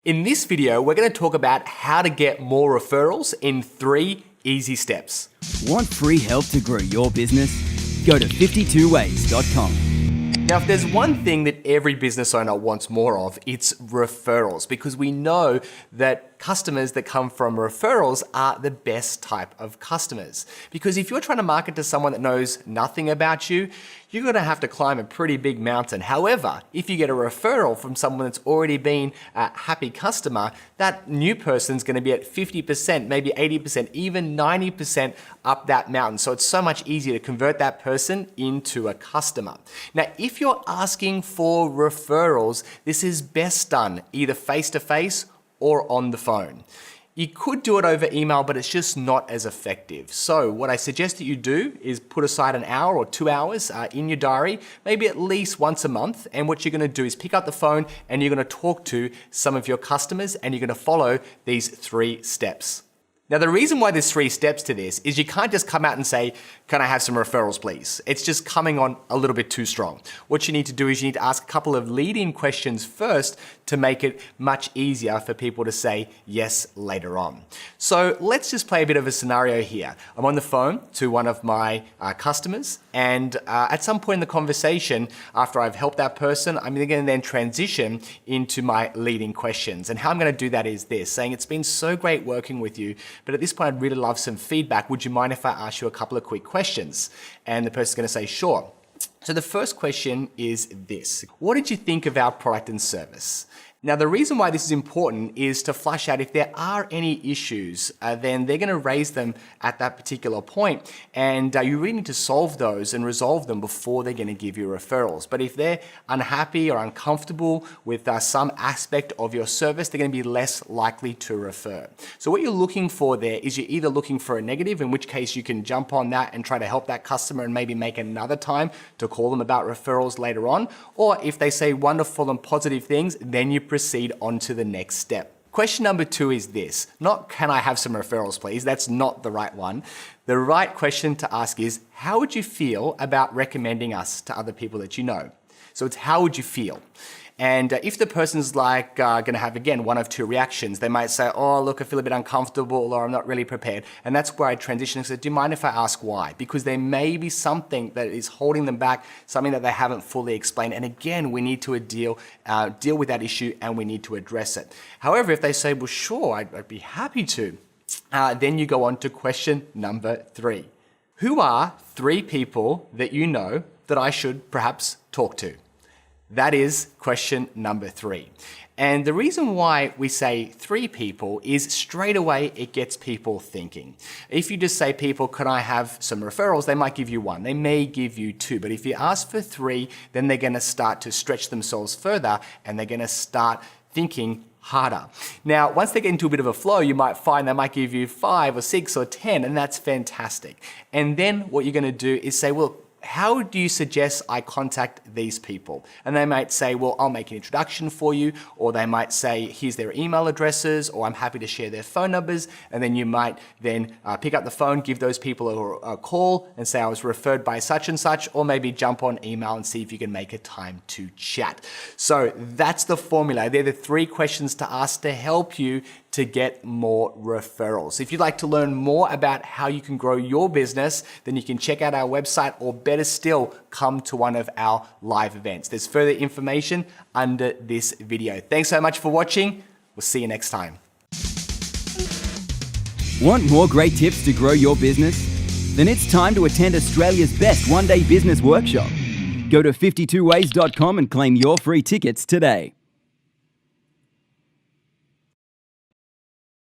In this video, we're going to talk about how to get more referrals in 3 easy steps. Want free help to grow your business? Go to 52ways.com. Now, if there's one thing that every business owner wants more of, it's referrals, because we know that customers that come from referrals are the best type of customers. Because if you're trying to market to someone that knows nothing about you, you're going to have to climb a pretty big mountain. However, if you get a referral from someone that's already been a happy customer, that new person's going to be at 50%, maybe 80%, even 90% up that mountain. So it's so much easier to convert that person into a customer. Now, if you're asking for referrals, this is best done either face-to-face or on the phone. You could do it over email, but it's just not as effective. So what I suggest that you do is put aside an hour or 2 hours in your diary, maybe at least once a month. And what you're gonna do is pick up the phone and you're gonna talk to some of your customers and you're gonna follow these 3 steps. Now, the reason why there's 3 steps to this is you can't just come out and say, can I have some referrals, please? It's just coming on a little bit too strong. What you need to do is you need to ask a couple of lead-in questions first to make it much easier for people to say yes later on. So let's just play a bit of a scenario here. I'm on the phone to one of my customers, and at some point in the conversation, after I've helped that person, I'm going to then transition into my leading questions. And how I'm going to do that is this, saying, it's been so great working with you, but at this point, I'd really love some feedback. Would you mind if I ask you a couple of quick questions? And the person's going to say, sure. So the first question is this: what did you think of our product and service? Now, the reason why this is important is to flush out if there are any issues, then they're going to raise them at that particular point. And you really need to solve those and resolve them before they're going to give you referrals. But if they're unhappy or uncomfortable with some aspect of your service, they're going to be less likely to refer. So what you're looking for there is you're either looking for a negative, in which case you can jump on that and try to help that customer and maybe make another time to call them about referrals later on. Or if they say wonderful and positive things, then you proceed on to the next step. Question number 2 is this: not can I have some referrals, please? That's not the right one. The right question to ask is, how would you feel about recommending us to other people that you know? So it's how would you feel? And if the person's like going to have, again, one of 2 reactions, they might say, oh, look, I feel a bit uncomfortable, or I'm not really prepared. And that's where I transition and say, do you mind if I ask why? Because there may be something that is holding them back, something that they haven't fully explained. And again, we need to deal with that issue and we need to address it. However, if they say, well, sure, I'd be happy to, then you go on to question number 3. Who are 3 people that you know that I should perhaps talk to? That is question number 3. And the reason why we say 3 people is straight away it gets people thinking. If you just say, people, could I have some referrals? They might give you 1. They may give you 2. But if you ask for 3, then they're going to start to stretch themselves further and they're going to start thinking harder. Now, once they get into a bit of a flow, you might find they might give you 5 or 6 or 10, and that's fantastic. And then what you're going to do is say, well, how do you suggest I contact these people? And they might say, well, I'll make an introduction for you. Or they might say, here's their email addresses, or I'm happy to share their phone numbers. And then you might then pick up the phone, give those people a call and say, I was referred by such and such, or maybe jump on email and see if you can make a time to chat. So that's the formula. They're the 3 questions to ask to help you to get more referrals. If you'd like to learn more about how you can grow your business, then you can check out our website, or better still, come to one of our live events. There's further information under this video. Thanks so much for watching. We'll see you next time. Want more great tips to grow your business? Then it's time to attend Australia's best one-day business workshop. Go to 52ways.com and claim your free tickets today.